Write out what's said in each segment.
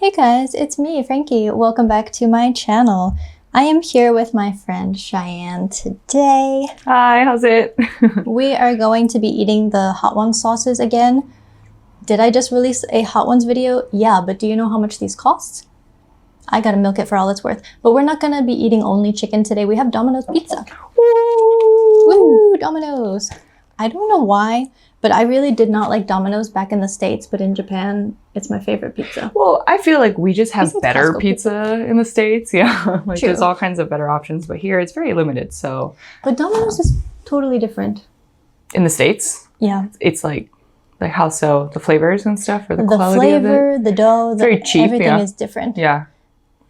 Hey guys, it's me, Frankie. Welcome back to my channel. I am here with my friend Cheyenne today. Hi, how's it? We are going to be eating the Hot Ones sauces again. Did I just release a Hot Ones video? Yeah, but do you know how much these cost? I gotta milk it for all it's worth. But we're not gonna be eating only chicken today. We have Domino's pizza. Woo, Domino's. I don't know why, but I really did not like Domino's back in the States, but in Japan, it's my favorite pizza. Well, I feel like we just have better Costco pizza in the States. Yeah, like True. there's all kinds of better options, but here it's very limited. So, But Domino's is totally different. in the States, Yeah. it's like how so? The flavors and stuff, or the The quality of flavor, it? the dough, Very cheap, everything yeah. is different. Yeah,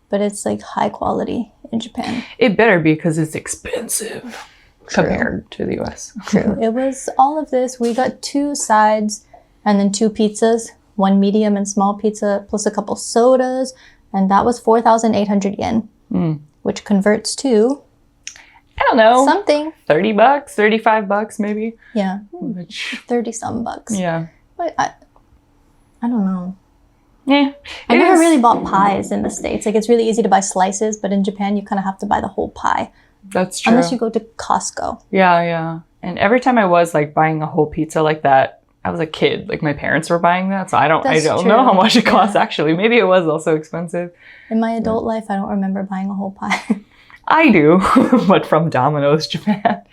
But it's like high quality in Japan. it better be because it's expensive True. compared to the US. True. It was all of this. We got 2 sides and then 2 pizzas, 1 medium and small pizza, plus a couple sodas. And that was 4,800 yen, which converts to I don't know, something. $30, $35 maybe. Yeah, Which, 30 some bucks. yeah, But I don't know. yeah. I It never is- really bought pies in the States. Like, it's really easy to buy slices, but in Japan, you kind of have to buy the whole pie. That's true. Unless you go to Costco. Yeah. And every time I was like buying a whole pizza like that, I was a kid. Like my parents were buying that, so I don't That's know true. how much it Yeah. costs actually. Maybe it was also expensive. In my adult life, I don't remember buying a whole pie. I do, but from Domino's Japan.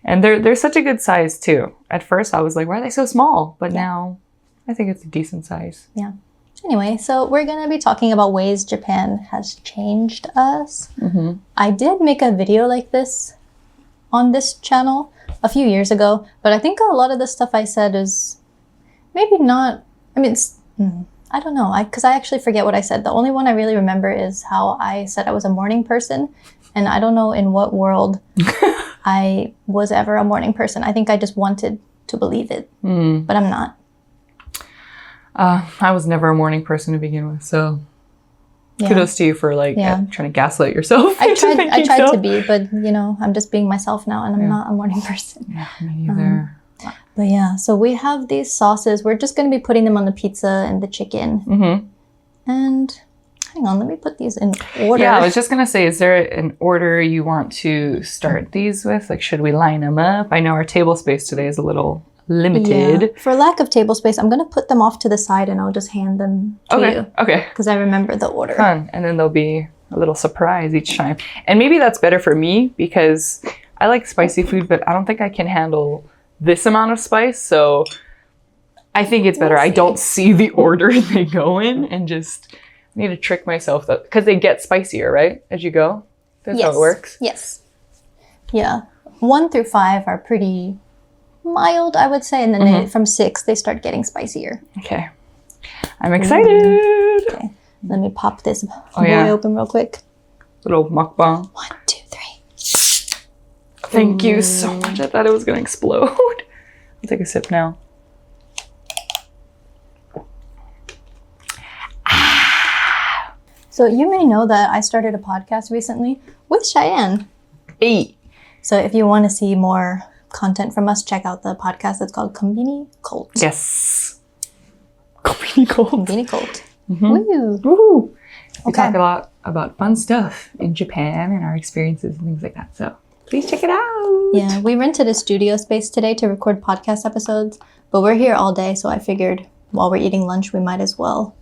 And they're such a good size too. At first I was like, why are they so small? But now I think it's a decent size. Yeah. Anyway, so we're going to be talking about ways Japan has changed us. Mm-hmm. I did make a video like this on this channel a few years ago, but I think a lot of the stuff I said is maybe not, I mean, I don't know, because I actually forget what I said. The only one I really remember is how I said I was a morning person, and I don't know in what world I was ever a morning person. I think I just wanted to believe it, but I'm not. I was never a morning person to begin with, so Yeah. kudos to you for like trying to gaslight yourself. I into tried thinking to so. be, but you know, I'm just being myself now, and I'm not a morning person. Yeah, me neither. But yeah, so we have these sauces. We're just going to be putting them on the pizza and the chicken. Mm-hmm. And hang on, let me put these in order. Yeah, I was just gonna say, is there an order you want to start these with? Like, should we line them up? I know our table space today is a little limited. Yeah. For lack of table space, I'm going to put them off to the side and I'll just hand them to you. Okay. Because I remember the order. Fun. And then there'll be a little surprise each time. And maybe that's better for me because I like spicy food, but I don't think I can handle this amount of spice. So I think it's better. I don't see the order they go in and just need to trick myself because they get spicier, right? As you go. That's how it works. Yes. Yeah. 1 through 5 are pretty mild, I would say. And then from 6, they start getting spicier. Okay. I'm excited. Okay. Let me pop this boy yeah. open real quick. Little mukbang. 1, 2, 3. Thank you so much. I thought it was going to explode. I'll take a sip now. So you may know that I started a podcast recently with Cheyenne. Hey. So if you want to see more content from us, check out the podcast. It's called Konbini Cult. Yes. Coffee cold. Konbini Cult. Woo. Woo. We Okay. talk a lot about fun stuff in Japan and our experiences and things like that. So please check it out. Yeah, we rented a studio space today to record podcast episodes, but we're here all day, so I figured while we're eating lunch, we might as well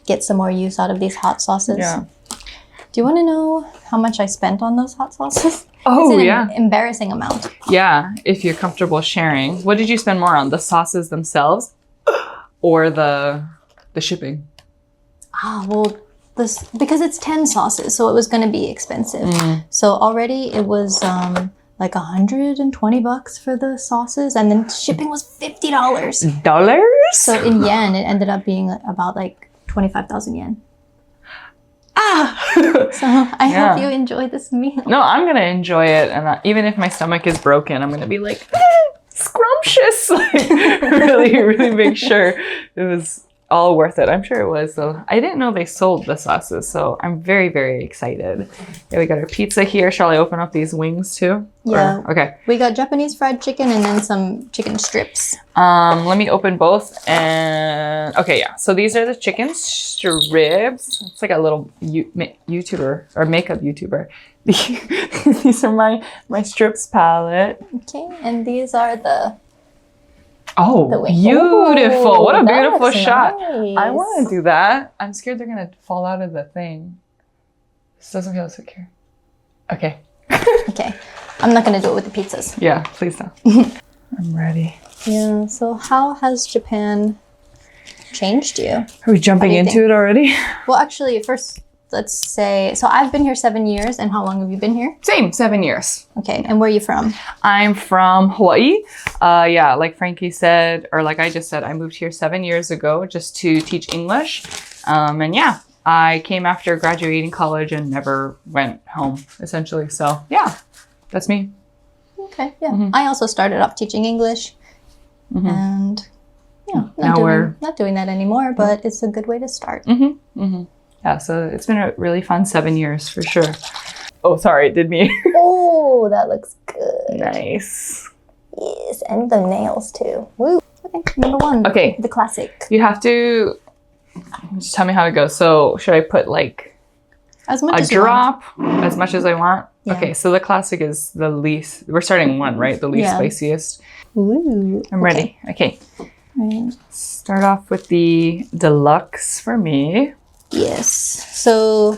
get some more use out of these hot sauces. Yeah. Do you want to know how much I spent on those hot sauces? Oh, It's an yeah. embarrassing amount. Yeah. If you're comfortable sharing. What did you spend more on? The sauces themselves or the shipping? Well, this because it's 10 sauces, so it was going to be expensive. So already it was like $120 for the sauces, and then shipping was $50. Dollars? So in yen, it ended up being about like 25,000 yen. So I Yeah. hope you enjoy this meal. No, I'm going to enjoy it. And even if my stomach is broken, I'm going to be like, scrumptious. Like, really, really make sure it was all worth it. I'm sure it was. So I didn't know they sold the sauces, so I'm very, very excited. Yeah, we got our pizza here. Shall I open up these wings too? Yeah. Or, okay. We got Japanese fried chicken and then some chicken strips. Let me open both. And okay, yeah. So these are the chicken strips. It's like a little YouTuber or makeup YouTuber. These are my strips palette. Okay, and these are the wing. Beautiful. Oh, what a that beautiful looks shot. nice. I want to do that. I'm scared they're going to fall out of the thing. This doesn't feel secure. Okay. Okay. I'm not going to do it with the pizzas. Yeah, please don't. I'm ready. Yeah, so how has Japan changed you? Are we jumping into think? it already? Well, actually, first, let's say, so I've been here 7 years, and how long have you been here? Same, 7 years. Okay, and where are you from? I'm from Hawaii. Yeah, like Frankie said, or like I just said, I moved here 7 years ago just to teach English. And yeah, I came after graduating college and never went home, essentially. So yeah, that's me. Okay, yeah. I also started off teaching English, and yeah, not doing that anymore, but it's a good way to start. Yeah, so it's been a really fun 7 years for sure. Oh, sorry, it did me. Oh, that looks good. Nice. Yes, and the nails too. Woo. Okay, number one. Okay. The classic. You have to just tell me how it goes. So should I put like As much a as you want. drop, as much as I want? Yeah. Okay, so the classic is the least, we're starting one, right? The least spiciest. Ooh. I'm ready. Okay. Right. Start off with the deluxe for me. Yes. So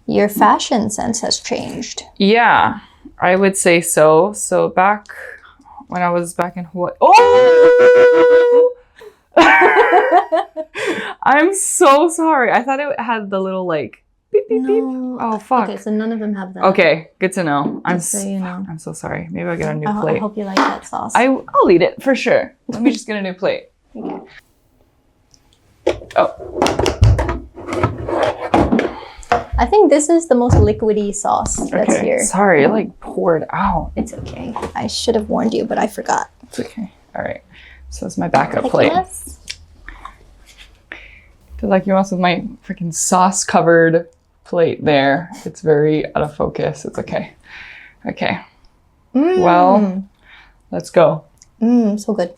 your fashion sense has changed. Yeah, I would say so. So back when I was back in Hawaii. Oh! I'm so sorry. I thought it had the little like beep beep beep. Oh fuck. Okay, so none of them have that. Okay, good to know. Just so you know. I'm so sorry. Maybe I'll get a new I plate. hope you like that sauce. I'll eat it for sure. Let me just get a new plate. Okay. Oh. I think this is the most liquidy sauce that's Okay. here. Sorry, it like poured out. It's okay. I should have warned you, but I forgot. It's okay. All right. So it's my backup plate. Yes. Feel like you also my freaking sauce covered plate there. It's very out of focus. It's okay. Okay. Well, let's go. So good.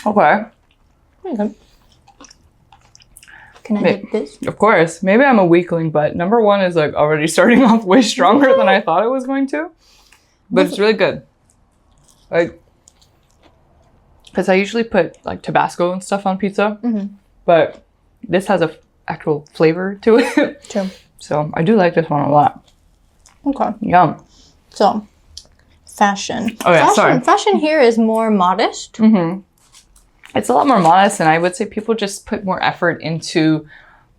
Okay. Okay. Can I dip this? Of course. Maybe I'm a weakling, but number one is like already starting off way stronger than I thought it was going to. But it's really good. Like, because I usually put like Tabasco and stuff on pizza, but this has a actual flavor to it. True. So I do like this one a lot. Okay. Yum. So, fashion. Oh yeah, sorry. Fashion here is more modest. It's a lot more modest, and I would say people just put more effort into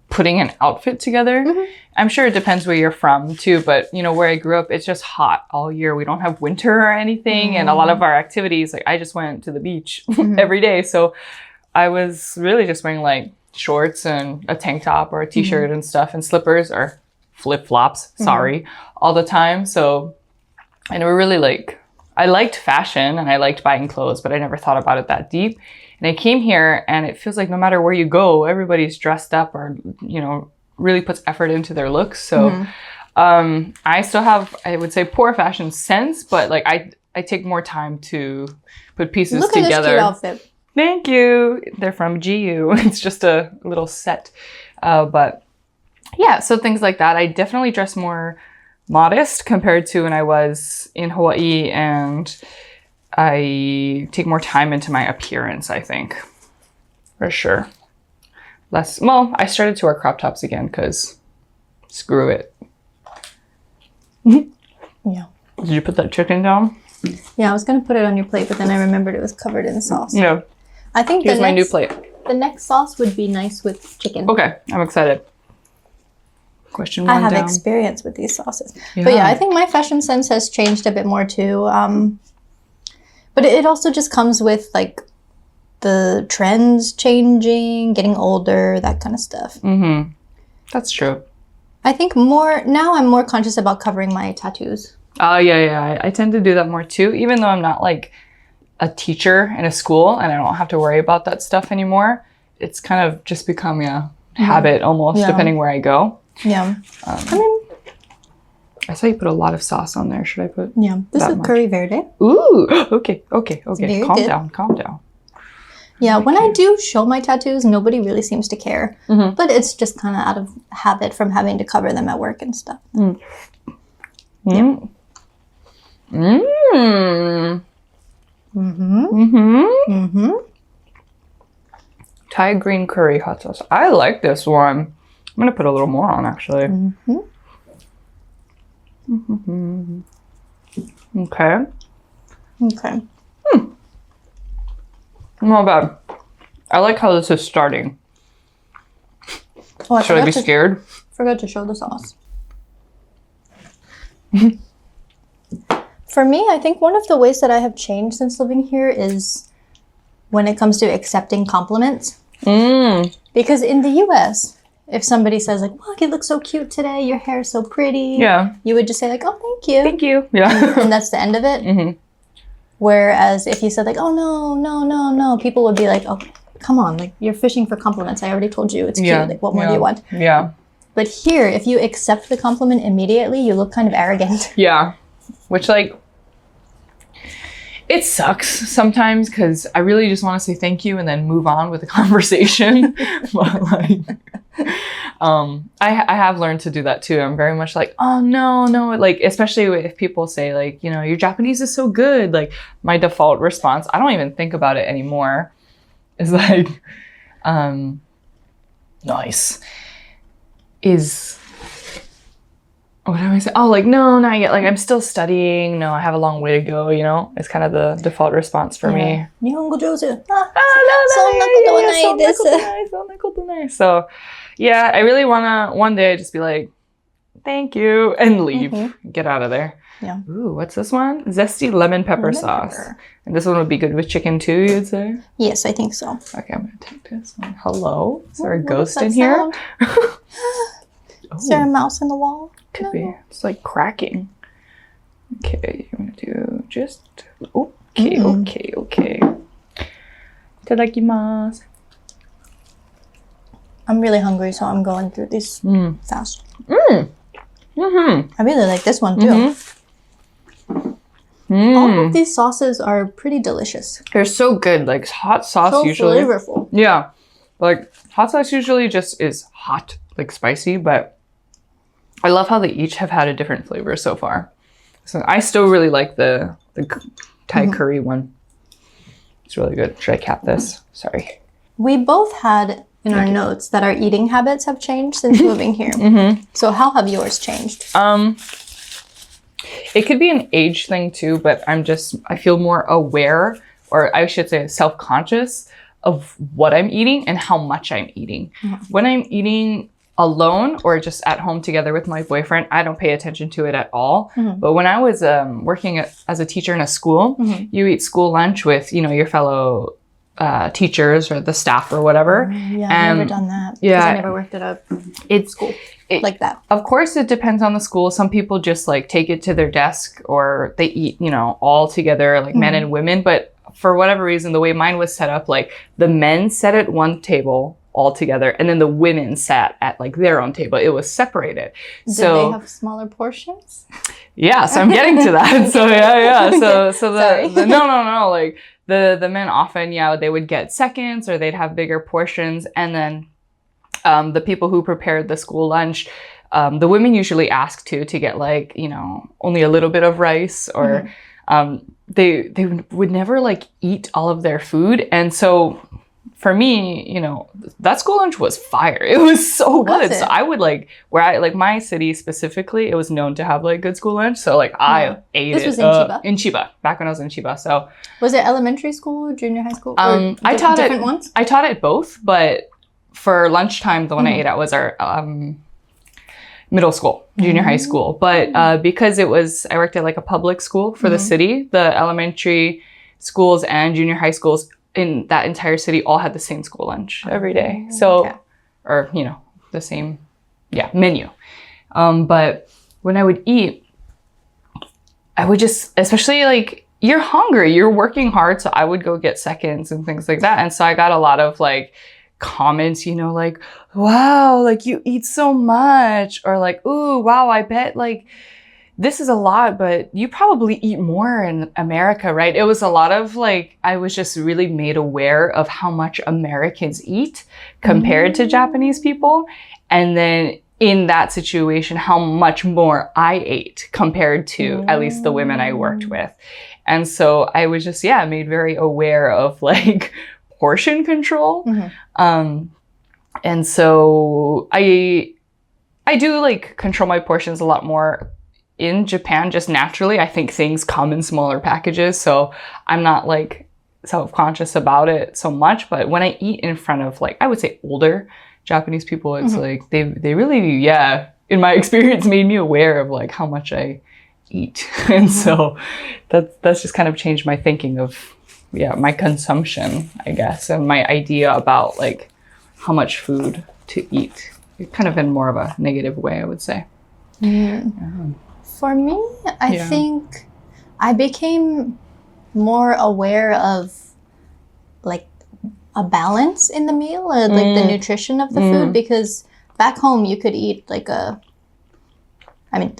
putting an outfit together. I'm sure it depends where you're from too, but you know, where I grew up, it's just hot all year. We don't have winter or anything, and a lot of our activities, like I just went to the beach every day, so I was really just wearing like shorts and a tank top or a t-shirt and stuff, and slippers or flip-flops, all the time. So, and we're really like, I liked fashion and I liked buying clothes, but I never thought about it that deep. And I came here and it feels like no matter where you go, everybody's dressed up or, you know, really puts effort into their looks. So I still have, I would say, poor fashion sense, but like I take more time to put pieces together. Look at this cute outfit. Thank you. They're from GU. It's just a little set. But yeah, so things like that. I definitely dress more modest compared to when I was in Hawaii, and I take more time into my appearance, I think. For sure. Well, I started to wear crop tops again because screw it. Yeah. Did you put that chicken down? Yeah, I was going to put it on your plate, but then I remembered it was covered in sauce. No. I think Here's my new plate. The next sauce would be nice with chicken. Okay, I'm excited. Question one I have down. experience with these sauces. But yeah, I think my fashion sense has changed a bit more too. But it also just comes with like the trends changing, getting older, that kind of stuff. That's true. I think now I'm more conscious about covering my tattoos. Oh, yeah. I tend to do that more too, even though I'm not like a teacher in a school and I don't have to worry about that stuff anymore. It's kind of just become a habit almost, depending where I go. Yeah. I mean, I saw you put a lot of sauce on there. Should I put? Yeah. This is curry verde. Ooh. Okay. Very Calm good. down. Yeah, when I do show my tattoos, nobody really seems to care. But it's just kind of out of habit from having to cover them at work and stuff. Thai green curry hot sauce. I like this one. I'm gonna put a little more on actually. Okay. Not bad. I like how this is starting. Oh, Should I be scared? Forgot to show the sauce. For me, I think one of the ways that I have changed since living here is when it comes to accepting compliments. Because in the US, if somebody says like, "Wow, you look so cute today. Your hair is so pretty." Yeah. You would just say like, "Oh, thank you." Thank you. Yeah. And that's the end of it. Whereas if you said like, "Oh, no," people would be like, "Oh, come on, like you're fishing for compliments. I already told you it's cute. Like, what more do you want?" Yeah. But here, if you accept the compliment immediately, you look kind of arrogant. Yeah. Which, like, it sucks sometimes because I really just want to say thank you and then move on with the conversation. But, like, I have learned to do that too. I'm very much like, oh, no. Like, especially if people say, like, you know, your Japanese is so good. Like, my default response, I don't even think about it anymore, is like, nice. What do I say? Oh, like, no, not yet. Like, I'm still studying. No, I have a long way to go, you know? It's kind of the default response for me. Nihongo jouzu. So, yeah, I really want to one day just be like, thank you, and leave. Get out of there. Yeah. Ooh, what's this one? Zesty lemon pepper sauce. And this one would be good with chicken too, you'd say? Yes, I think so. Okay, I'm going to take this one. Hello? Is there a ghost in here? Is there a mouse in the wall? Could be. It's like cracking. Okay, I'm gonna do just... Okay. Itadakimasu. I'm really hungry, so I'm going through this fast. I really like this one too. All of these sauces are pretty delicious. They're so good. Like hot sauce So usually... flavorful. Yeah. Like hot sauce usually just is hot, like spicy, but I love how they each have had a different flavor so far. So I still really like the Thai curry one. It's really good. Should I cap this? Sorry. We both had in our notes that our eating habits have changed since moving here. So how have yours changed? It could be an age thing too, but I feel more aware, or I should say self-conscious of what I'm eating and how much I'm eating. When I'm eating alone or just at home together with my boyfriend, I don't pay attention to it at all. But when I was working as a teacher in a school, you eat school lunch with, you know, your fellow teachers or the staff or whatever. Yeah, I've never done that. Because I never worked at a school like that. Of course, it depends on the school. Some people just like take it to their desk or they eat, you know, all together, like men and women. But for whatever reason, the way mine was set up, like the men sat at one table all together and then the women sat at like their own table. It was separated. Did they have smaller portions? Yeah, so I'm getting to that. So yeah. So no. Like the men often, they would get seconds or they'd have bigger portions. And then the people who prepared the school lunch, the women usually ask to get like, you know, only a little bit of rice or they would never like eat all of their food. And so for me, you know, that school lunch was fire. It was so good. So I would like, my city specifically, it was known to have like good school lunch. So like I ate it. This was in Chiba? In Chiba, back when I was in Chiba. So was it elementary school, junior high school? I taught different ones? I taught it both, but for lunchtime, the one I ate at was our middle school, junior high school. But because I worked at like a public school for the city, the elementary schools and junior high schools in that entire city all had the same school lunch every day. So, or, you know, the same, menu. But when I would eat, I would just, especially like, you're hungry, you're working hard. So I would go get seconds and things like that. And so I got a lot of like comments, you know, like, wow, like you eat so much, or like, ooh, wow, I bet like this is a lot, but you probably eat more in America, right? It was a lot of like, I was just really made aware of how much Americans eat compared to Japanese people. And then in that situation, how much more I ate compared to at least the women I worked with. And so I was just, made very aware of like portion control. And so I do like control my portions a lot more in Japan, just naturally. I think things come in smaller packages, so I'm not like self-conscious about it so much. But when I eat in front of like, I would say older Japanese people, it's like they really, in my experience, made me aware of like how much I eat. And so that's just kind of changed my thinking of my consumption, I guess, and my idea about like how much food to eat, kind of in more of a negative way, I would say. For me, I think I became more aware of like a balance in the meal, like the nutrition of the food, because back home you could eat like a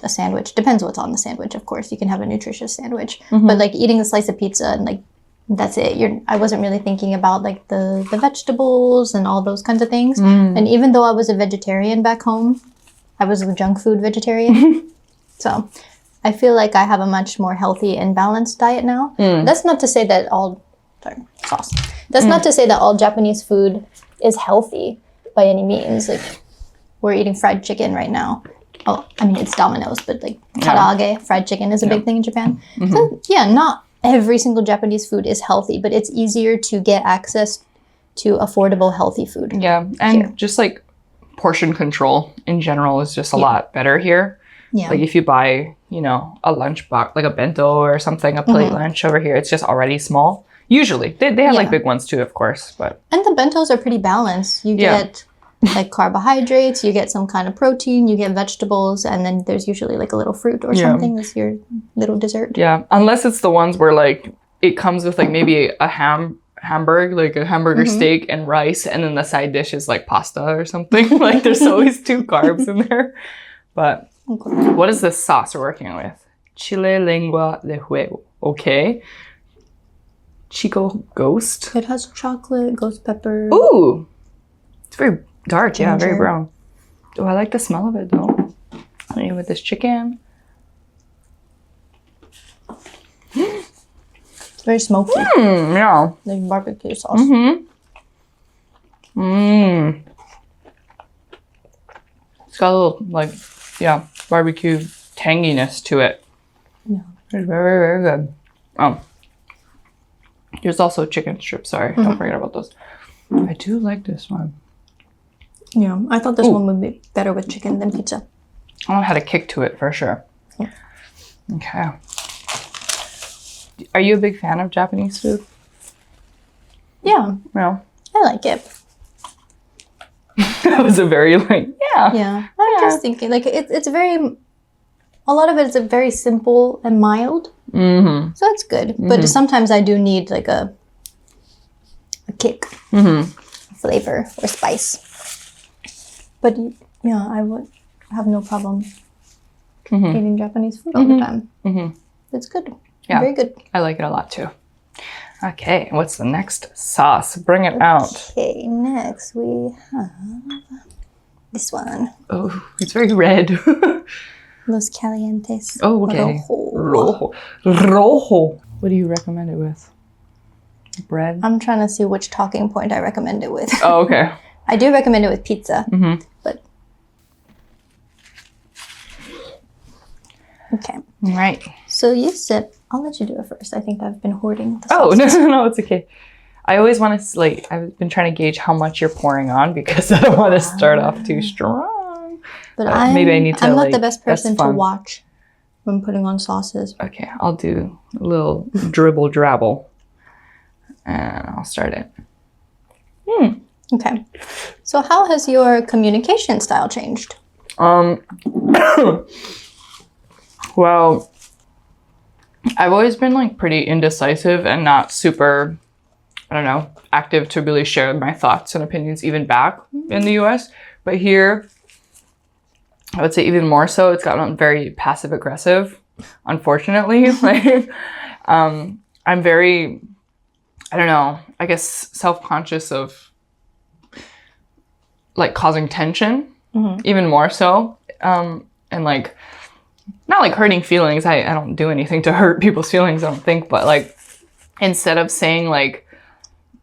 sandwich. Depends what's on the sandwich, of course. You can have a nutritious sandwich, but like eating a slice of pizza and like that's it. I wasn't really thinking about like the vegetables and all those kinds of things. And even though I was a vegetarian back home, I was a junk food vegetarian. So I feel like I have a much more healthy and balanced diet now. That's not to say that That's not to say that all Japanese food is healthy by any means. Like we're eating fried chicken right now. Oh, I mean, it's Domino's, but like karaage, fried chicken is a big thing in Japan. So not every single Japanese food is healthy, but it's easier to get access to affordable, healthy food. Yeah, and just like portion control in general is just a lot better here. Yeah. Like if you buy, a lunch box, like a bento or something, a plate lunch over here, it's just already small. Usually. They have like big ones too, of course, but. And the bentos are pretty balanced. You get like carbohydrates, you get some kind of protein, you get vegetables, and then there's usually like a little fruit or something as your little dessert. Yeah, unless it's the ones where like it comes with like maybe a hamburger, like a hamburger steak and rice, and then the side dish is like pasta or something. Like there's always 2 carbs in there. But what is this sauce we're working with? Chile lengua de huevo. Okay. Chico ghost. It has chocolate, ghost pepper. Ooh! It's very dark, ginger. Very brown. Oh, I like the smell of it though. Maybe with this chicken. It's very smoky. Yeah. Like barbecue sauce. It's got a little like, barbecue tanginess to it. Yeah. It's very, very good. There's also chicken strips. Sorry, don't forget about those. I do like this one. Yeah, I thought this one would be better with chicken than pizza. I had a kick to it for sure. Yeah. Okay. Are you a big fan of Japanese food? Yeah. No. I like it. That was a very Yeah. I'm just thinking like it's very. A lot of it is very simple and mild. So that's good. But sometimes I do need like a kick, flavor or spice. But I would have no problem eating Japanese food all the time. It's good. Yeah. Very good. I like it a lot too. Okay, what's the next sauce? Bring it out. Okay, next we have this one. Oh, it's very red. Los Calientes. Oh, okay. Rojo. What do you recommend it with? Bread? I'm trying to see which talking point I recommend it with. Oh, okay. I do recommend it with pizza. But. Okay. Right. So you said, I'll let you do it first. I think I've been hoarding the sauces. No, it's okay. I always want to, like, I've been trying to gauge how much you're pouring on because I don't want to start off too strong. But maybe I need to. I'm not the best person to watch when putting on sauces. Okay, I'll do a little dribble drabble, and I'll start it. Okay. So how has your communication style changed? Well, I've always been like pretty indecisive and not super, I don't know, active to really share my thoughts and opinions even back in the US. But here, I would say even more so, it's gotten very passive aggressive, unfortunately. Like, I'm very, I don't know, I guess self-conscious of like causing tension, even more so. And like, not like hurting feelings. I don't do anything to hurt people's feelings, I don't think. But like, instead of saying like,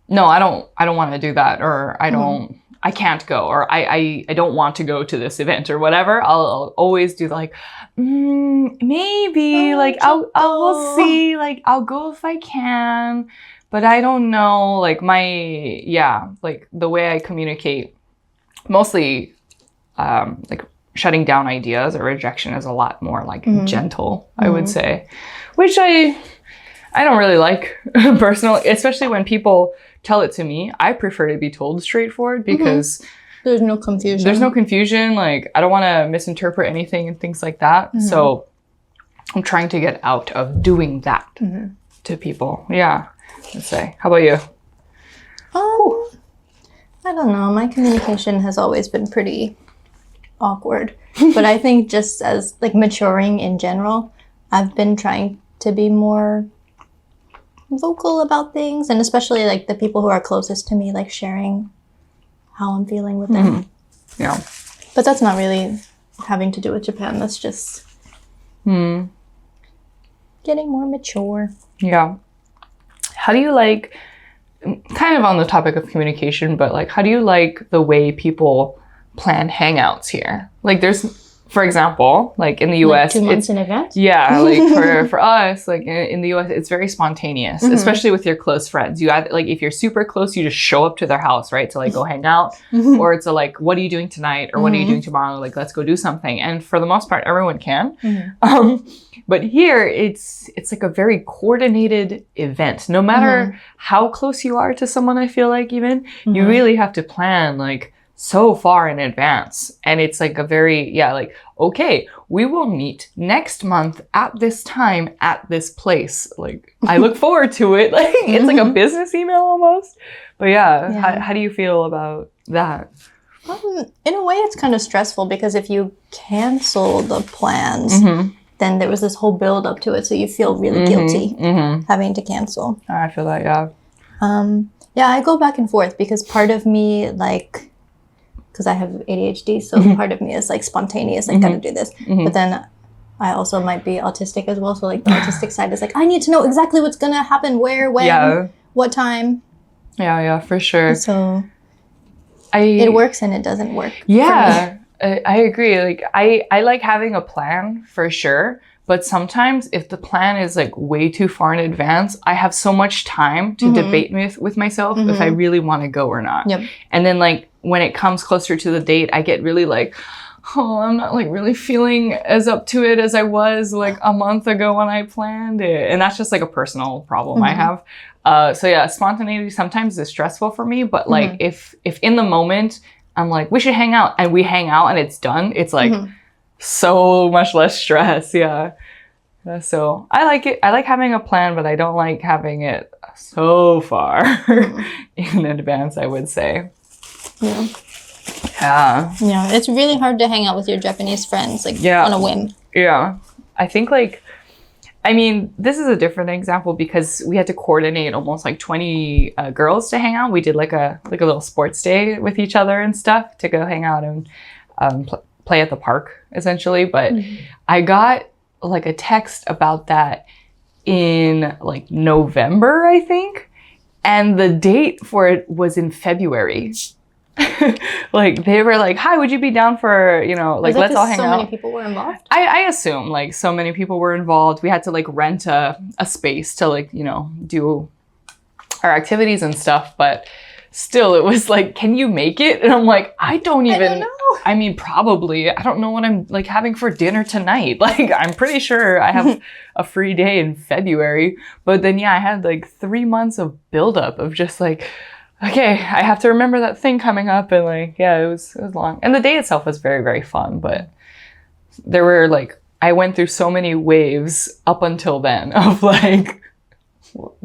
no, I don't want to do that, or I can't go, or I don't want to go to this event or whatever, I'll always do like, maybe, like, we'll see, like, I'll go if I can, but I don't know, like, like, the way I communicate, mostly, like, shutting down ideas or rejection is a lot more, like, gentle, I would say, which I don't really like, personally, especially when people tell it to me. I prefer to be told straightforward because there's no confusion. Like, I don't want to misinterpret anything and things like that. So I'm trying to get out of doing that to people. Yeah, let's say. How about you? I don't know. My communication has always been pretty awkward. But I think just as, like, maturing in general, I've been trying to be more vocal about things, and especially like the people who are closest to me, like sharing how I'm feeling with them. Yeah. But that's not really having to do with Japan. That's just getting more mature. Yeah. How do you like, kind of on the topic of communication, but like, how do you like the way people plan hangouts here? Like, there's, for example, like in the US, like 2 months in advance? Yeah, like for us, like in the US, it's very spontaneous, especially with your close friends. You either, like, if you're super close, you just show up to their house, right? To like go hang out, or it's a like, what are you doing tonight? Or what are you doing tomorrow? Like, let's go do something. And for the most part, everyone can. But here, it's like a very coordinated event. No matter how close you are to someone, I feel like even, you really have to plan like so far in advance. And it's like a very, like, okay, we will meet next month at this time at this place. Like, I look forward to it. Like, it's like a business email almost. But how do you feel about that? In a way, it's kind of stressful because if you cancel the plans, then there was this whole build up to it. So you feel really guilty having to cancel. I feel that, yeah. I go back and forth because part of me, like, because I have ADHD, so part of me is like spontaneous, like gotta do this. But then I also might be autistic as well, so like the autistic side is like, I need to know exactly what's gonna happen, where, when, what time. Yeah, for sure. So it works and it doesn't work. Yeah, I agree. Like, I like having a plan for sure. But sometimes if the plan is like way too far in advance, I have so much time to debate with myself if I really want to go or not. And then like when it comes closer to the date, I get really like, oh, I'm not like really feeling as up to it as I was like a month ago when I planned it. And that's just like a personal problem I have. So yeah, spontaneity sometimes is stressful for me. But like if in the moment I'm like, we should hang out, and we hang out and it's done, it's like, so much less stress. So I like it. I like having a plan, but I don't like having it so far in advance, I would say. Yeah, it's really hard to hang out with your Japanese friends like on a whim. I think like, I mean, this is a different example because we had to coordinate almost like 20 girls to hang out. We did like a little sports day with each other and stuff to go hang out and play at the park, essentially. But I got like a text about that in like November, I think, and the date for it was in February. Like, they were like, hi, would you be down for, like, let's all hang out. So many people were involved? I assume like so many people were involved. We had to like rent a space to like, do our activities and stuff, but still, it was like, can you make it? And I'm like, I don't know. I mean, probably. I don't know what I'm like having for dinner tonight. Like, I'm pretty sure I have a free day in February. But then, I had like 3 months of buildup of just like, okay, I have to remember that thing coming up. And like, it was long. And the day itself was very, very fun. But there were like, I went through so many waves up until then of like,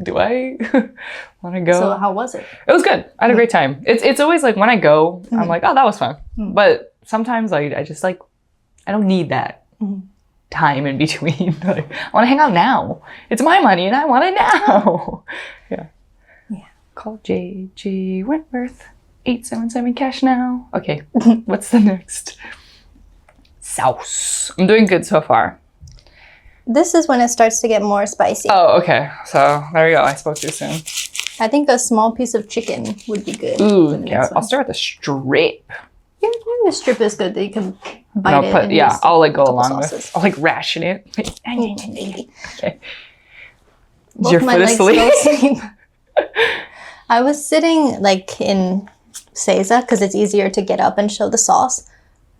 do I want to go? So how was it? It was good. I had a great time. It's always like when I go, I'm like, oh, that was fun. But sometimes I just like, I don't need that time in between. Like, I want to hang out now. It's my money and I want it now. Yeah. Call J.G. Wentworth. 877 cash now. Okay. What's the next? Sauce. I'm doing good so far. This is when it starts to get more spicy. Oh, okay. So there you go. I spoke too soon. I think a small piece of chicken would be good. Ooh, yeah. I'll start with the strip. Yeah, the strip is good that you can bite it. Yeah, I'll like go along sauces. with. I'll like ration it. Okay. Both Your my foot legs asleep? go asleep. I was sitting like in Seiza because it's easier to get up and show the sauce,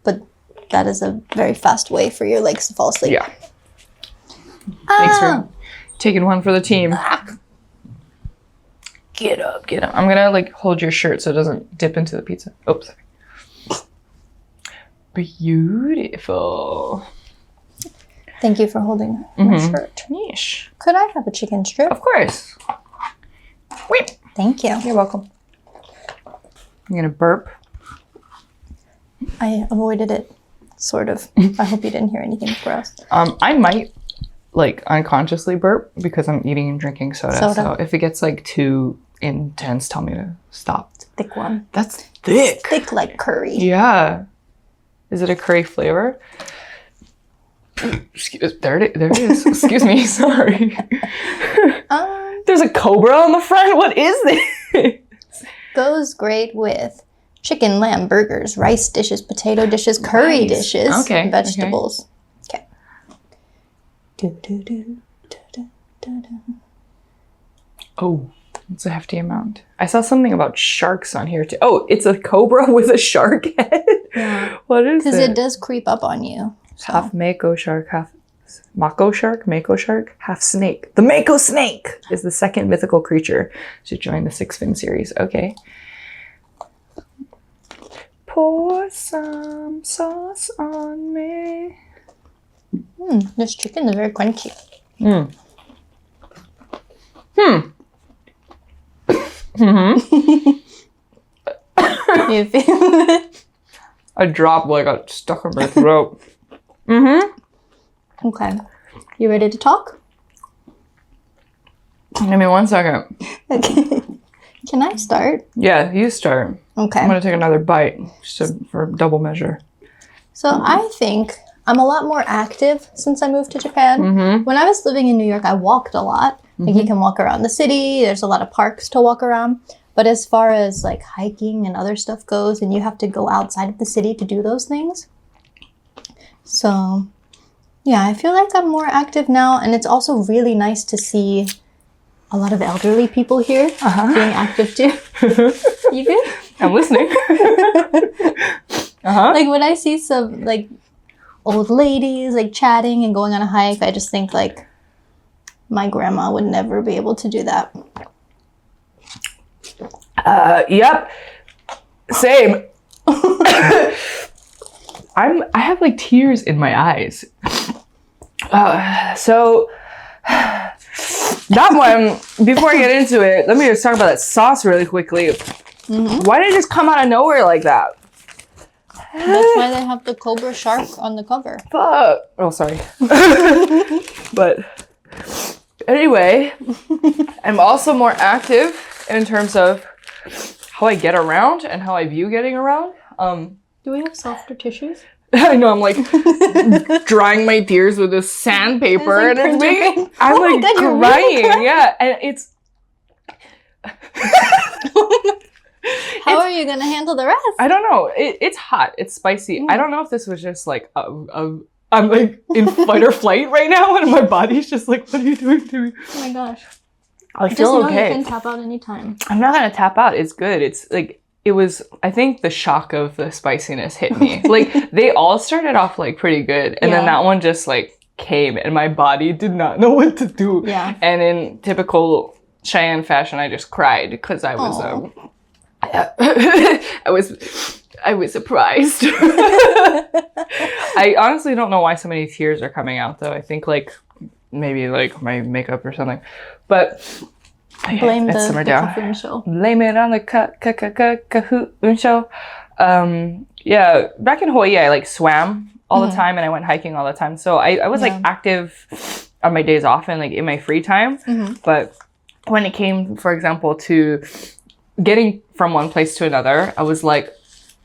but that is a very fast way for your legs to fall asleep. Yeah. Thanks for taking one for the team. Get up, get up. I'm gonna like hold your shirt so it doesn't dip into the pizza. Oh, sorry. Beautiful. Thank you for holding my shirt. Yeesh. Could I have a chicken strip? Of course. Wait. Thank you. You're welcome. I'm gonna burp. I avoided it, sort of. I hope you didn't hear anything gross. I might like unconsciously burp because I'm eating and drinking soda. So if it gets like too intense, tell me to stop. Thick one. That's thick. Thick like curry. Yeah. Is it a curry flavor? There it is. Excuse me. Sorry. There's a cobra on the front. What is this? Goes great with chicken, lamb, burgers, rice dishes, potato dishes, curry dishes, Okay, vegetables. Okay. Oh, it's a hefty amount. I saw something about sharks on here too. Oh, it's a cobra with a shark head? Yeah. What is it? Because it does creep up on you. So. Half mako shark, half mako shark, half snake. The mako snake is the second mythical creature to join the Six Fin series. Okay. Pour some sauce on me. This chicken is very crunchy. You feel it? A drop like got stuck in my throat. Okay. You ready to talk? Give me 1 second. Okay. Can I start? Yeah, you start. Okay. I'm gonna take another bite just for double measure. So I think I'm a lot more active since I moved to Japan. When I was living in New York, I walked a lot. Like you can walk around the city. There's a lot of parks to walk around. But as far as like hiking and other stuff goes, and you have to go outside of the city to do those things. So yeah, I feel like I'm more active now. And it's also really nice to see a lot of elderly people here being active too. You good? I'm listening. Like when I see some like old ladies like chatting and going on a hike, I just think like my grandma would never be able to do that. Yep. Same. I have like tears in my eyes. So that one, before I get into it, let me just talk about that sauce really quickly. Why did it just come out of nowhere like that? That's why they have the cobra shark on the cover. Fuck. Oh, sorry. But anyway, I'm also more active in terms of how I get around and how I view getting around. Do we have softer tissues? I know I'm like drying my tears with this sandpaper, and it's making I'm like God, you're crying. really Yeah, and it's. How are you gonna handle the rest? I don't know. It's hot. It's spicy. I don't know if this was just like I'm like in fight or flight right now, and my body's just like, what are you doing to me? Oh my gosh. I Just feel know okay. you can tap out anytime. I'm not gonna tap out. It's good. It's like it was. I think the shock of the spiciness hit me. Like they all started off like pretty good, and then that one just like came, and my body did not know what to do. Yeah. And in typical Cheyenne fashion, I just cried because I was I was surprised. I honestly don't know why so many tears are coming out though. I think like maybe like my makeup or something. But Blame it's the simmer down. Cahoon show. Blame it on the Cahoon show. Yeah, back in Hawaii I like swam all the time and I went hiking all the time. So I was like active on my days off and like in my free time. But when it came, for example, to getting from one place to another, I was like,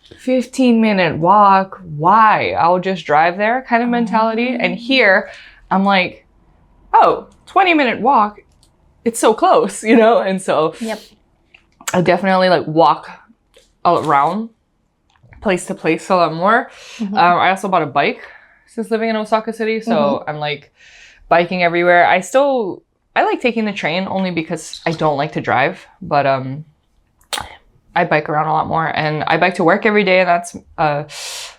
15-minute walk, why? I'll just drive there kind of mentality. And here I'm like, oh, 20-minute walk, it's so close, you know? And so I definitely like walk all around place to place a lot more. I also bought a bike since living in Osaka City. So I'm like biking everywhere. I like taking the train only because I don't like to drive, but I bike around a lot more, and I bike to work every day, and that's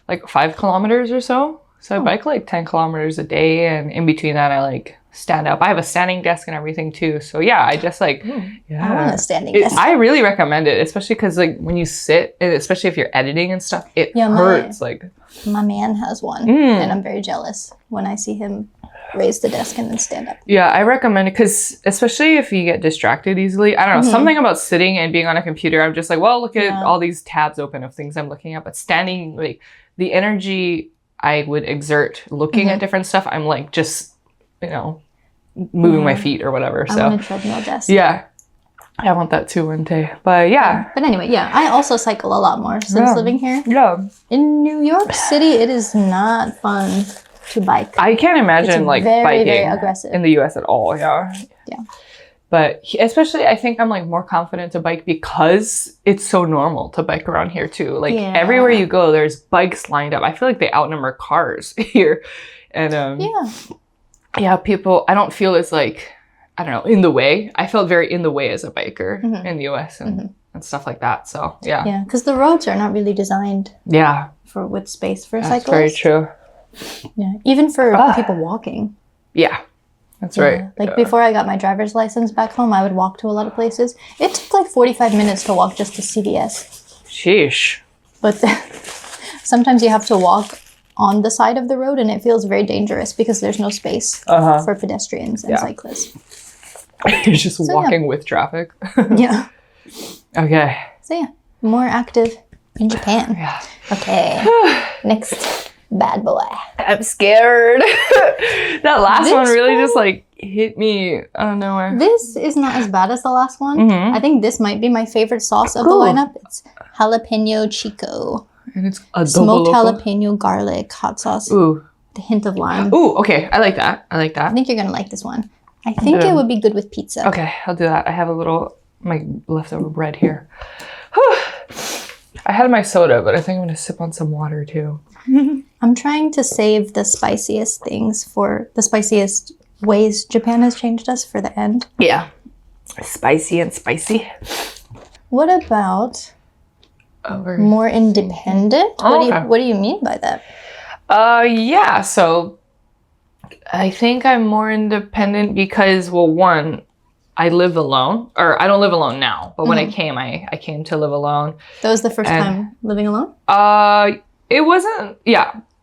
like 5 kilometers or so. So I bike like 10 kilometers a day, and in between that I like stand up. I have a standing desk and everything too. So yeah, I just like I want a standing desk. I really recommend it, especially because like when you sit, and especially if you're editing and stuff, it hurts. My man has one, and I'm very jealous when I see him raise the desk and then stand up. Yeah, I recommend it because especially if you get distracted easily. I don't know, something about sitting and being on a computer, I'm just like, well, look at all these tabs open of things I'm looking at. But standing, like the energy I would exert looking at different stuff, I'm like just, you know, moving my feet or whatever. I want a treadmill desk. Yeah. I want that too one day. But yeah. But anyway, I also cycle a lot more since living here. Yeah. In New York City, it is not fun to bike. I can't imagine like biking very aggressive in the US at all. Yeah. But especially I think I'm like more confident to bike because it's so normal to bike around here too. Like everywhere you go, there's bikes lined up. I feel like they outnumber cars here. And people, I don't feel as like, I don't know, in the way. I felt very in the way as a biker in the US and stuff like that. So yeah. Yeah, because the roads are not really designed with space for cyclists. That's very true. Yeah, even for people walking. Yeah, that's right. Like before I got my driver's license back home, I would walk to a lot of places. It took like 45 minutes to walk just to CVS. Sheesh. But sometimes you have to walk on the side of the road and it feels very dangerous because there's no space for pedestrians and cyclists. You're just walking with traffic. Yeah. Okay. So yeah, more active in Japan. Yeah. Okay. Next. Bad boy. I'm scared. That last one really just like hit me out of nowhere. This is not as bad as the last one. I think this might be my favorite sauce of the lineup. It's jalapeno chico. And it's adobo smoked loco. Jalapeno garlic hot sauce. Ooh. The hint of lime. Ooh, okay. I like that. I think you're gonna like this one. I think it would be good with pizza. Okay, I'll do that. I have my leftover bread here. I had my soda, but I think I'm gonna sip on some water too. I'm trying to save the spiciest things for the spiciest ways Japan has changed us for the end. Yeah. Spicy and spicy. What about more independent? What do you mean by that? Yeah, so I think I'm more independent because, well, one, I live alone, or I don't live alone now, but when I came to live alone. That was the first time living alone? It wasn't,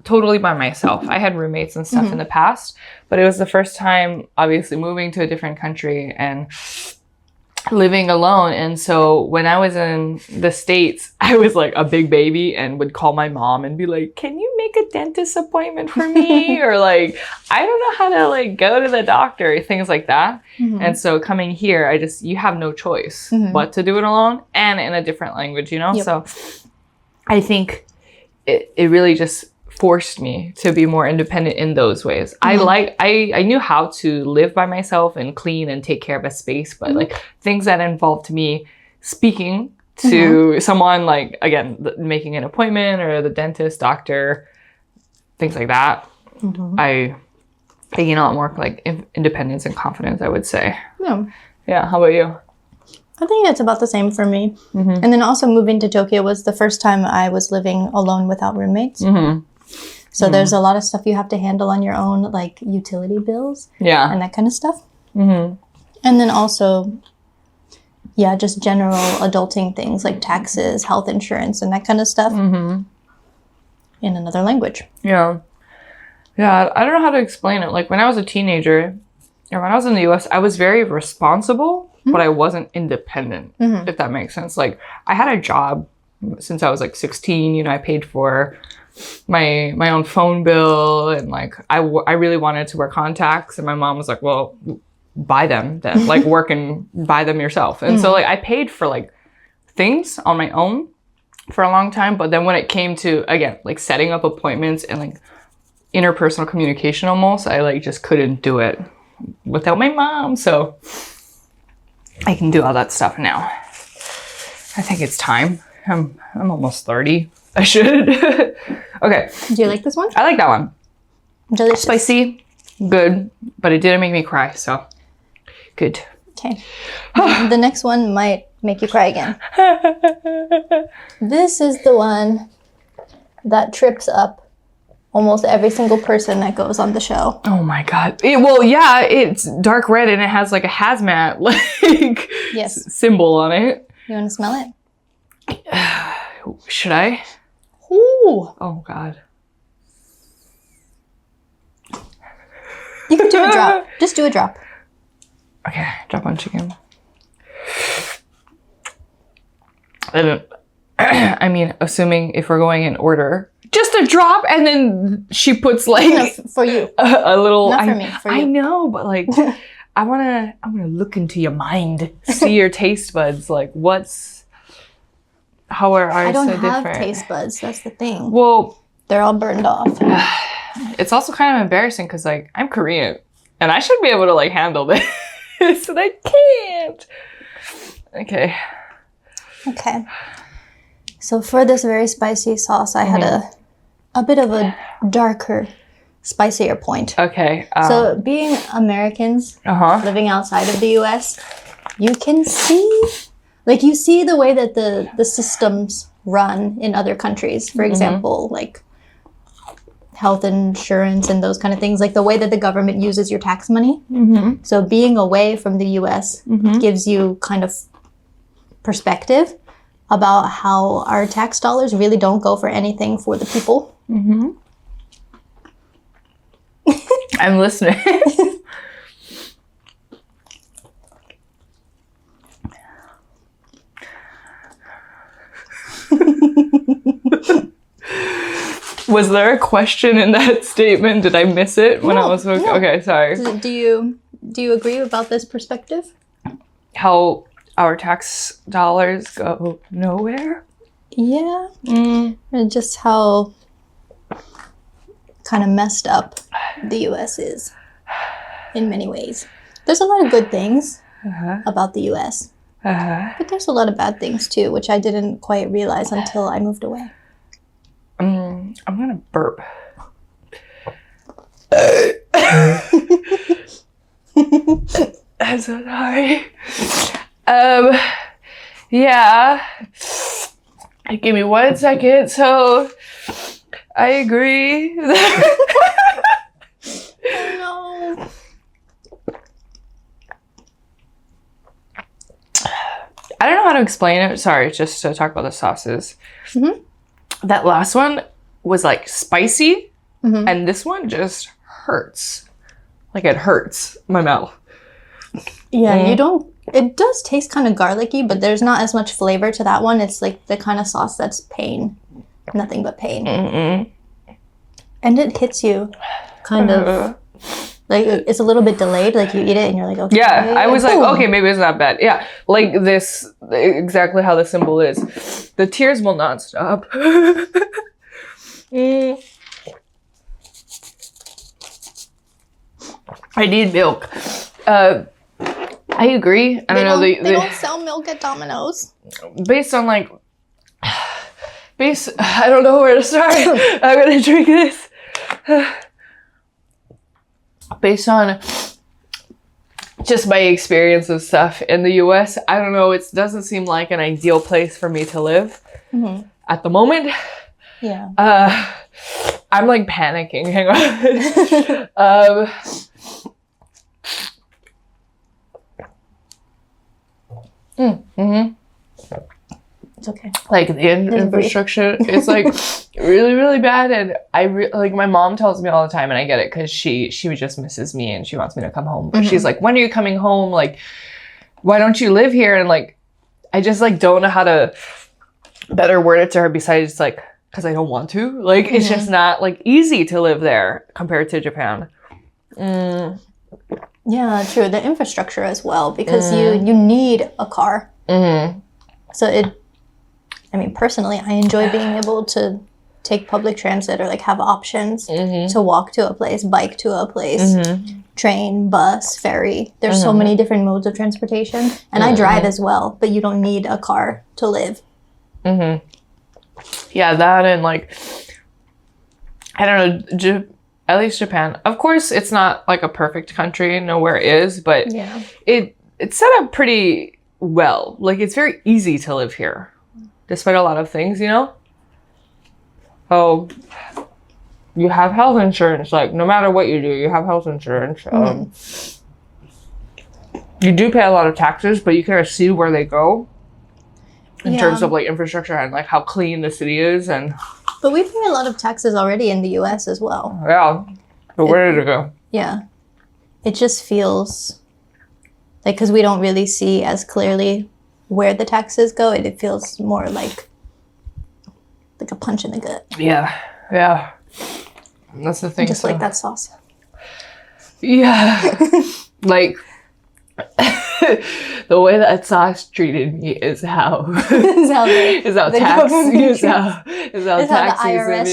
totally by myself. I had roommates and stuff in the past, but it was the first time, obviously, moving to a different country and living alone. And so when I was in the States, I was like a big baby and would call my mom and be like, can you make a dentist appointment for me? Or like, I don't know how to like go to the doctor, things like that. And so coming here, you have no choice but to do it alone and in a different language, you know? So I think it really just forced me to be more independent in those ways. I knew how to live by myself and clean and take care of a space, but like things that involved me speaking to someone, like again, making an appointment or the dentist, doctor, things like that. I gained a lot more like independence and confidence, I would say. Yeah. How about you? I think it's about the same for me. And then also moving to Tokyo was the first time I was living alone without roommates. So there's a lot of stuff you have to handle on your own, like utility bills and that kind of stuff. And then also yeah, just general adulting things like taxes, health insurance, and that kind of stuff in another language. Yeah. Yeah, I don't know how to explain it. Like when I was a teenager, or when I was in the US, I was very responsible, but I wasn't independent, if that makes sense. Like I had a job since I was like 16, you know, I paid for my own phone bill, and like I really wanted to wear contacts, and my mom was like, well, buy them then, like work and buy them yourself. And so like I paid for like things on my own for a long time, but then when it came to, again, like setting up appointments and like interpersonal communication almost, I like just couldn't do it without my mom. So I can do all that stuff now. I think it's time. I'm almost 30. I should. Okay. Do you like this one? I like that one. Delicious. Spicy, good, but it didn't make me cry, so good. Okay. The next one might make you cry again. This is the one that trips up almost every single person that goes on the show. Oh my god. Well, yeah, it's dark red and it has like a hazmat like Yes. symbol on it. You want to smell it? Should I? Ooh. Oh god. You can do a drop. Just do a drop. Okay, drop on chicken. I mean, assuming if we're going in order, just a drop, and then she puts like No, for you. a little. Not for me. For you. I know, but like, I wanna look into your mind, see your taste buds. Like, how are ours I don't so have different? taste buds. That's the thing. Well, They're all burned off. it's also kind of embarrassing because like I'm Korean, and I should be able to like handle this, and I can't. Okay. Okay. So for this very spicy sauce, I had a bit of a darker, spicier point. Okay. So being Americans living outside of the US, you can see, like you see the way that the systems run in other countries. For example, like health insurance and those kind of things, like the way that the government uses your tax money. So being away from the US gives you kind of perspective about how our tax dollars really don't go for anything for the people. I'm listening. Was there a question in that statement? Did I miss it when I was No. okay, sorry. Do you agree about this perspective? How our tax dollars go nowhere? Yeah. And just how kind of messed up the US is in many ways. There's a lot of good things about the US, but there's a lot of bad things too, which I didn't quite realize until I moved away. I'm gonna burp. I'm so sorry. Yeah. Give me 1 second. So, I agree. Oh no. I don't know how to explain it. Sorry, just to talk about the sauces. That last one was like spicy, and this one just hurts. Like it hurts my mouth. Yeah, you don't. It does taste kind of garlicky, but there's not as much flavor to that one. It's like the kind of sauce that's pain, nothing but pain. And it hits you kind of like it's a little bit delayed. Like you eat it and you're like, okay. Yeah, I was like, boom. okay, maybe it's not bad. Yeah, like this, exactly how the symbol is. The tears will not stop. I need milk. I agree. I don't know. They don't sell milk at Domino's. Based on like, I don't know where to start. I'm gonna drink this. Based on just my experience of stuff in the US, I don't know. It doesn't seem like an ideal place for me to live at the moment. Yeah. I'm like panicking. Hang on. Mm-hmm. It's okay. Like the infrastructure is like really, really bad. And like my mom tells me all the time, and I get it because she just misses me and she wants me to come home. But she's like, when are you coming home? Like, why don't you live here? And like, I just like don't know how to better word it to her besides like, because I don't want to. Like, it's just not like easy to live there compared to Japan. Yeah, true. The infrastructure as well, because you need a car. So I mean, personally, I enjoy being able to take public transit or like have options to walk to a place, bike to a place, train, bus, ferry. There's so many different modes of transportation. And I drive as well, but you don't need a car to live. Yeah, that and like, I don't know, at least Japan. Of course, it's not like a perfect country. Nowhere is, but it's set up pretty well. Like, it's very easy to live here, despite a lot of things, you know? Oh, you have health insurance. Like, no matter what you do, you have health insurance. You do pay a lot of taxes, but you kind of see where they go in terms of like infrastructure and like how clean the city is. But we pay a lot of taxes already in the US as well. Yeah. But where did it go? Yeah. It just feels like, because we don't really see as clearly where the taxes go, it feels more like a punch in the gut. Yeah. Yeah. That's the thing. Just like that sauce. Yeah. Like, the way that sauce treated me is how tax is how the IRS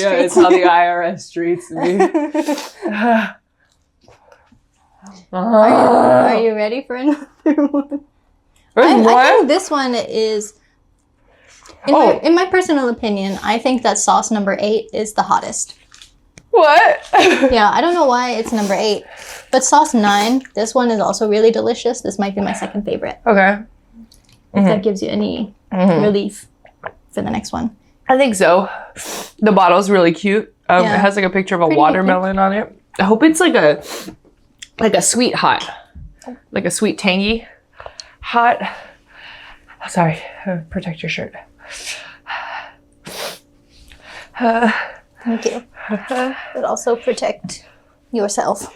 treats me. It's how the IRS treats me. Are you ready for another one? I think this one is, in my personal opinion, I think that sauce number 8 is the hottest. What? Yeah, I don't know why it's number 8. But sauce 9, this one is also really delicious. This might be my second favorite. Okay. If that gives you any relief for the next one. I think so. The bottle's really cute. It has like a picture of a watermelon on it. I hope it's like a sweet hot. Like a sweet tangy hot. Oh, sorry. Protect your shirt. Thank you. But also protect yourself.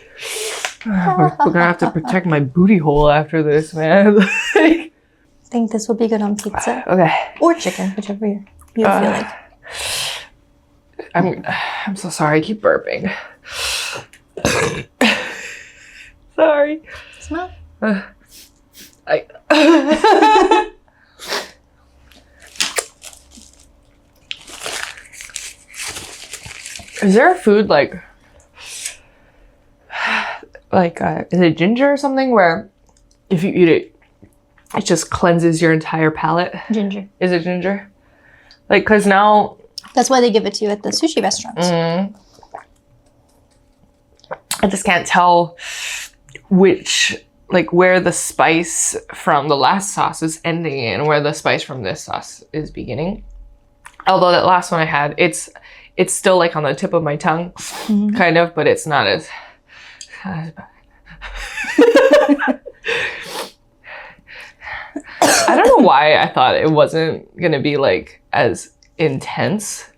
We're gonna have to protect my booty hole after this, man. I think this will be good on pizza. Okay. Or chicken, whichever you feel like. I'm so sorry. I keep burping. Sorry. Smell. Is there a food like is it ginger or something where if you eat it, it just cleanses your entire palate? Ginger. Is it ginger? Like, cause now that's why they give it to you at the sushi restaurants. I just can't tell where the spice from the last sauce is ending and where the spice from this sauce is beginning. Although that last one I had, it's still like on the tip of my tongue, kind of, but it's not as bad. I don't know why I thought it wasn't gonna be like as intense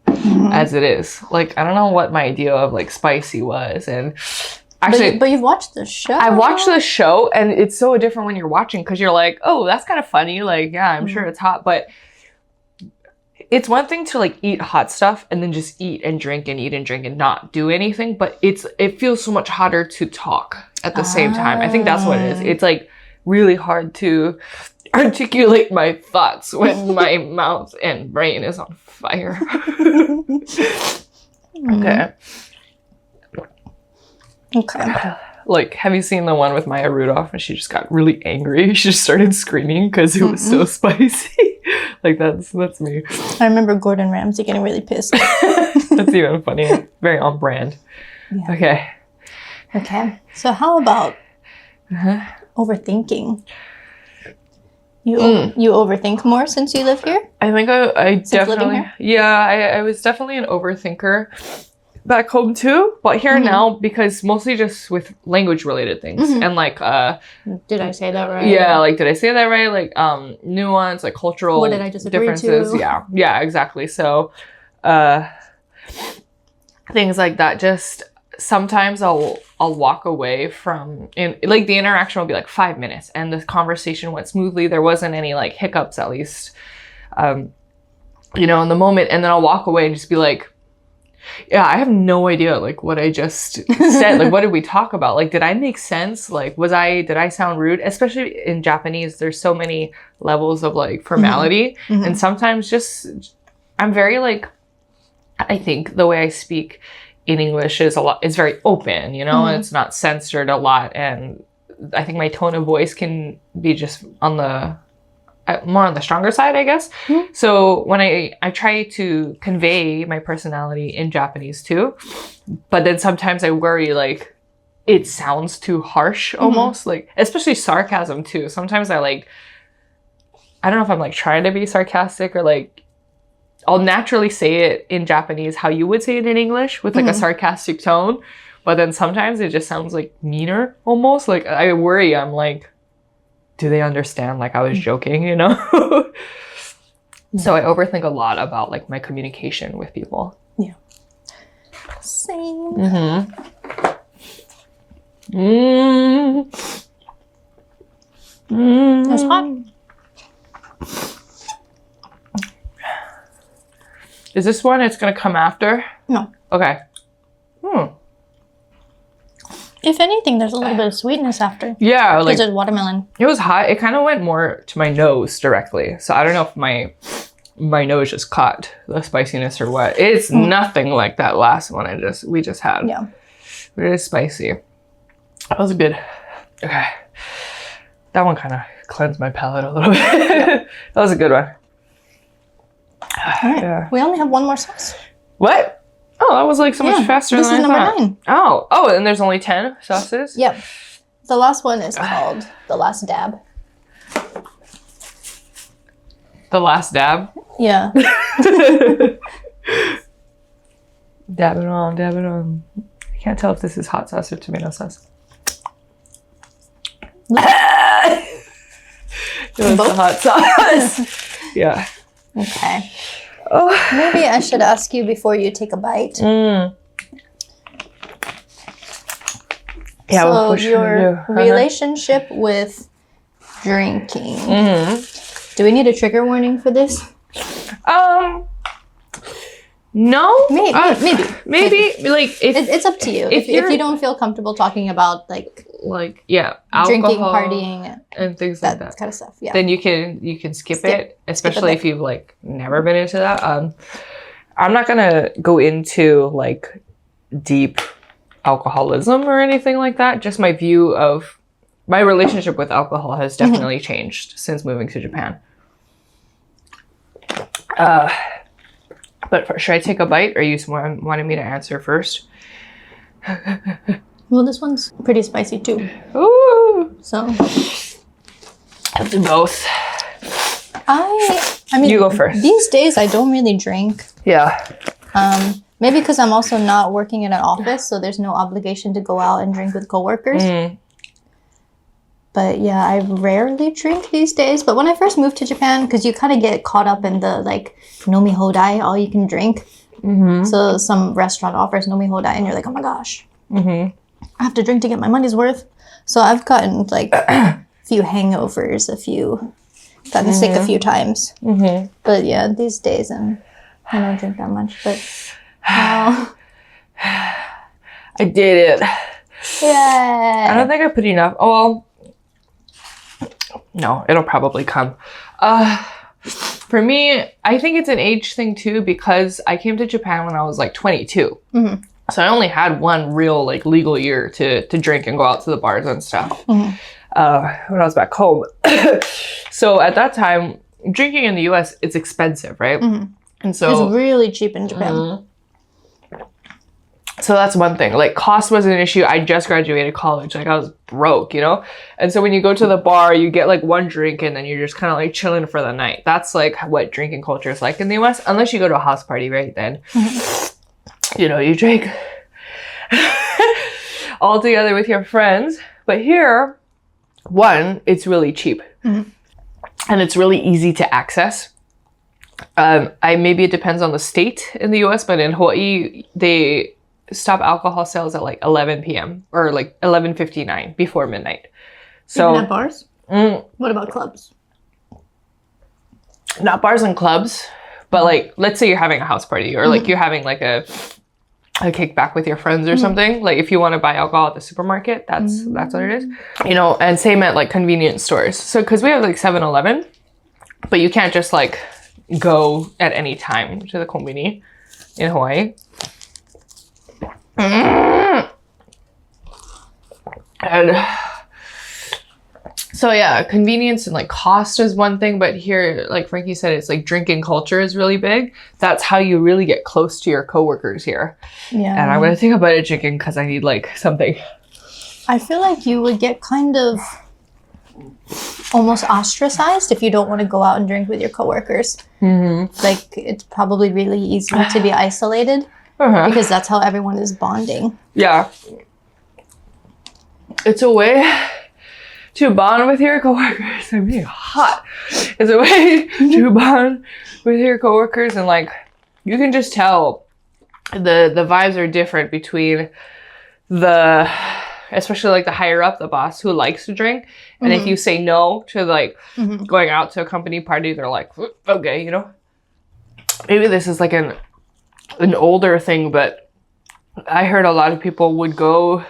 as it is. Like, I don't know what my idea of like spicy was. And actually, but you've watched the show. I watched the show, and it's so different when you're watching because you're like, oh, that's kind of funny. Like, yeah, I'm sure it's hot, but it's one thing to like eat hot stuff and then just eat and drink and not do anything. But it feels so much hotter to talk at the same time. I think that's what it is. It's like really hard to articulate my thoughts when my mouth and brain is on fire. Okay. Like, have you seen the one with Maya Rudolph and she just got really angry? She just started screaming because it was so spicy. Like, that's me. I remember Gordon Ramsay getting really pissed. That's even funny. Very on brand. Yeah. Okay. So how about overthinking? You overthink more since you live here? I think I since living definitely, here? I was definitely an overthinker back home too, but here now, because mostly just with language related things and like did I say that right? Yeah, like did I say that right? Like nuance, like cultural what did I just agree differences. to? Yeah, exactly. So things like that. Just sometimes I'll walk away from, and like the interaction will be like 5 minutes and the conversation went smoothly. There wasn't any like hiccups, at least you know, in the moment, and then I'll walk away and just be like, yeah, I have no idea like what I just said. Like, what did we talk about? Like, did I make sense? Like, did I sound rude? Especially in Japanese, there's so many levels of like formality. And sometimes just, I'm very like, I think the way I speak in English is very open, you know, and it's not censored a lot. And I think my tone of voice can be just more on the stronger side, I guess. So when I try to convey my personality in Japanese too, but then sometimes I worry like it sounds too harsh almost, like especially sarcasm too. Sometimes I don't know if I'm like trying to be sarcastic or like I'll naturally say it in Japanese how you would say it in English with like a sarcastic tone, but then sometimes it just sounds like meaner almost. Like I worry, I'm like, do they understand like I was joking, you know? So I overthink a lot about like my communication with people. Yeah. Same. It's hot. Is this one it's gonna come after? No. Okay. If anything, there's a little bit of sweetness after. Yeah, like because it's watermelon. it was hot. It kind of went more to my nose directly. So I don't know if my nose just caught the spiciness or what. It's nothing like that last one we just had. Yeah. But it is spicy. That was good. Okay. That one kind of cleansed my palate a little bit. That was a good one. All right. Yeah. We only have one more sauce. What? Oh, that was like so much faster this than is I number thought. 9. Oh, and there's only 10 sauces? Yep. The last one is called The Last Dab. The last dab? Yeah. Dab it on, dab it on. I can't tell if this is hot sauce or tomato sauce. It was the hot sauce. Yeah. Okay. Maybe I should ask you before you take a bite. Yeah. So your relationship with drinking. Do we need a trigger warning for this? No. Maybe. Like It's up to you. If you don't feel comfortable talking about like alcohol, drinking, partying, and things like that kind of stuff. Yeah. Then you can skip it, especially if you've like never been into that. I'm not gonna go into like deep alcoholism or anything like that. Just my view of my relationship with alcohol has definitely changed since moving to Japan. But should I take a bite, or you wanted me to answer first? Well, this one's pretty spicy too. Ooh. So I'll do both. I mean, you go first. These days, I don't really drink. Yeah. Maybe because I'm also not working in an office, so there's no obligation to go out and drink with coworkers. But yeah, I rarely drink these days. But when I first moved to Japan, because you kind of get caught up in the like nomi hodai, all you can drink. So some restaurant offers nomi hodai, and you're like, oh my gosh, I have to drink to get my money's worth. So I've gotten like a few hangovers, gotten sick a few times. But yeah, these days I don't drink that much. But I did it. Yeah. I don't think I put enough. Oh well. No, it'll probably come. For me, I think it's an age thing too, because I came to Japan when I was like 22. So I only had one real like legal year to drink and go out to the bars and stuff when I was back home. So at that time, drinking in the US, it's expensive, right? And so it's really cheap in Japan. So that's one thing. Like cost was an issue. I just graduated college. Like I was broke, you know? And so when you go to the bar, you get like one drink and then you're just kind of like chilling for the night. That's like what drinking culture is like in the US, unless you go to a house party, right? Then. you know, you drink all together with your friends. But here, one, it's really cheap. And it's really easy to access. Maybe it depends on the state in the US, but in Hawaii, they stop alcohol sales at like 11 p.m. or like 11:59 before midnight. So even at bars? What about clubs? Not bars and clubs, but like, let's say you're having a house party or like you're having like a kickback with your friends or something. Like if you want to buy alcohol at the supermarket, that's what it is. You know, and same at like convenience stores. So because we have like 7-Eleven, but you can't just like go at any time to the konbini in Hawaii. And so yeah, convenience and like cost is one thing, but here, like Frankie said, it's like drinking culture is really big. That's how you really get close to your coworkers here. Yeah. And I'm gonna think about it drinking because I need like something. I feel like you would get kind of almost ostracized if you don't want to go out and drink with your coworkers. Like it's probably really easy to be isolated because that's how everyone is bonding. Yeah. It's a way to bond with your coworkers. I'm being hot. It's a way to bond with your coworkers, and like you can just tell the vibes are different between especially like the higher up, the boss who likes to drink, and if you say no to like going out to a company party, they're like, okay, you know. Maybe this is like an older thing, but I heard a lot of people would go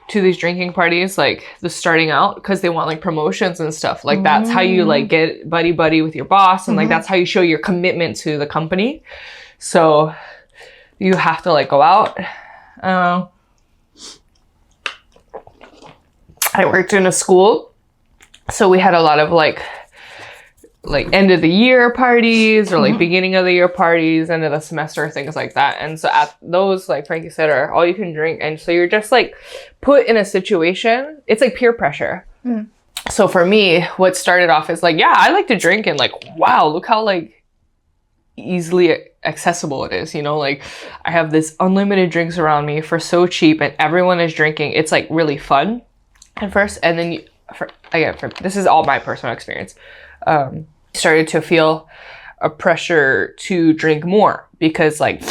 to these drinking parties, like the starting out, because they want like promotions and stuff. Like that's how you like get buddy with your boss, and like that's how you show your commitment to the company. So you have to like go out. I worked in a school, so we had a lot of like end of the year parties or like beginning of the year parties, end of the semester, things like that. And so at those, like Frankie said, are all you can drink. And so you're just like put in a situation, it's like peer pressure. So for me, what started off is like, yeah, I like to drink, and like, wow, look how like easily accessible it is, you know, like I have this unlimited drinks around me for so cheap and everyone is drinking. It's like really fun at first, and then this is all my personal experience, started to feel a pressure to drink more because like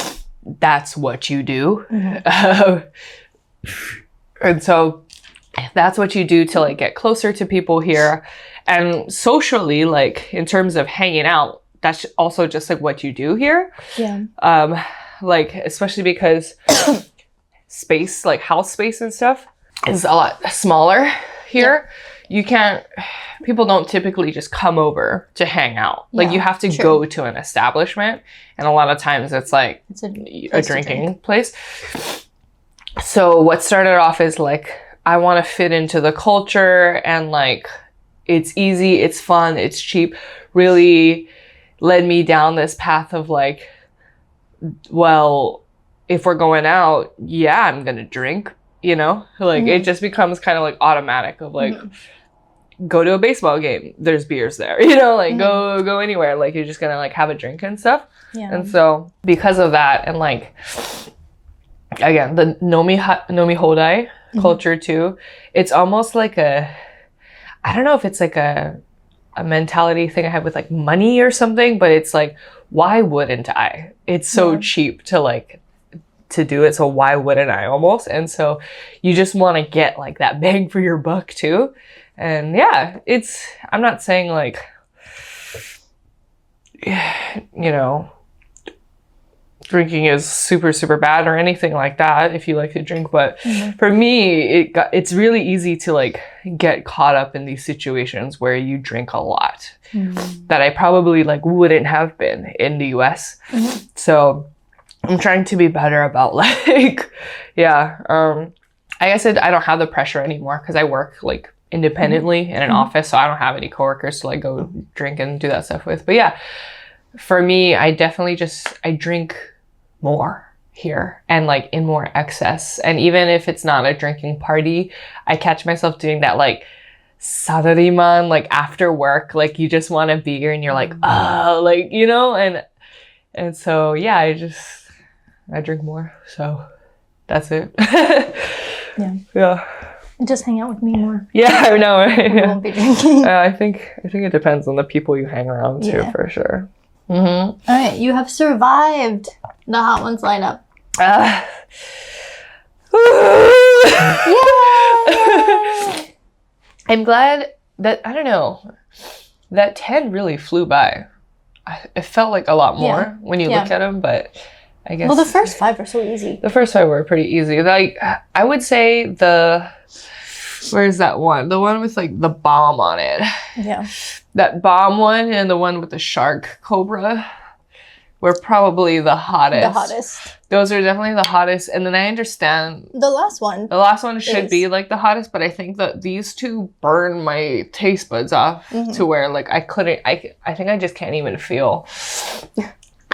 that's what you do. And so that's what you do to like get closer to people here, and socially, like in terms of hanging out, that's also just like what you do here. Like especially because space, like house space and stuff, is a lot smaller here. People don't typically just come over to hang out. Like you have to go to an establishment, and a lot of times it's like it's a drinking place. So what started off is like, I want to fit into the culture, and like it's easy, it's fun, it's cheap, really led me down this path of like, well, if we're going out, yeah, I'm gonna drink, you know, like it just becomes kind of like automatic of like, go to a baseball game, there's beers there, you know, like go anywhere, like you're just gonna like have a drink and stuff. And so because of that, and like again, the nomi hodai culture too, it's almost like I don't know if it's like a mentality thing I have with like money or something, but it's like, why wouldn't I? It's so cheap to do it, so why wouldn't I almost? And so you just want to get like that bang for your buck too. And yeah, I'm not saying like, you know, drinking is super, super bad or anything like that if you like to drink. But for me, it's really easy to like get caught up in these situations where you drink a lot that I probably like wouldn't have been in the US. So I'm trying to be better about like, I guess I don't have the pressure anymore because I work like independently in an office, so I don't have any coworkers to like go drink and do that stuff with. But yeah, for me, I definitely I drink more here and like in more excess. And even if it's not a drinking party, I catch myself doing that like sarariman, like after work, like you just want a beer and you're like, oh, like, you know, and so yeah, I drink more, so that's it. Yeah. Yeah. Just hang out with me more. Yeah, I know, right? We Yeah. won't be drinking. I think it depends on the people you hang around too, Yeah. for sure. Mm-hmm. All right, you have survived the Hot Ones lineup. Yay! I'm glad that, I don't know, that 10 really flew by. It felt like a lot more when you look at them, but I guess... Well, the first 5 are so easy. The first 5 were pretty easy. Like, I would say where's that one? The one with like the bomb on it. Yeah. That bomb one and the one with the shark cobra were probably the hottest. The hottest. Those are definitely the hottest. And then I understand the last one should be like the hottest, but I think that these two burn my taste buds off to where like I think I just can't even feel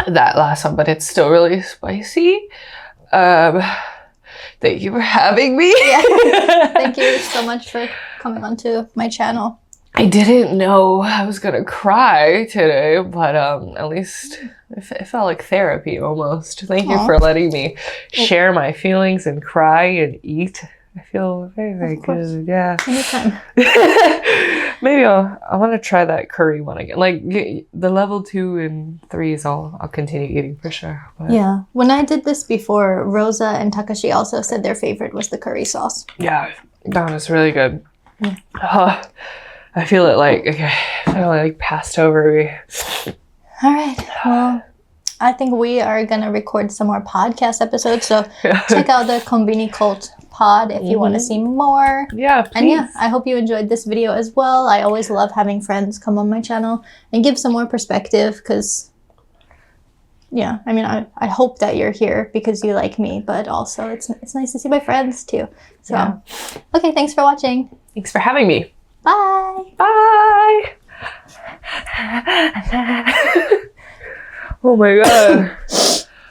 that last one, but it's still really spicy. Thank you for having me. Yeah. Thank you so much for coming onto my channel. I didn't know I was gonna cry today, but at least it felt like therapy almost. Thank you for letting me share my feelings and cry and eat. I feel very, very good. Yeah. Anytime. Maybe I want to try that curry one again. Like the level 2 and 3s, I'll continue eating for sure. But yeah. When I did this before, Rosa and Takashi also said their favorite was the curry sauce. yeah, that was really good. I feel it like, okay, I feel like passed over me. All right. Well, I think we are going to record some more podcast episodes. So check out the Konbini Cult pod if you want to see more. Yeah, please. And yeah, I hope you enjoyed this video as well. I always love having friends come on my channel and give some more perspective because, yeah, I mean, I hope that you're here because you like me, but also it's nice to see my friends too. So, okay, thanks for watching. Thanks for having me. Bye. Bye. Oh my god.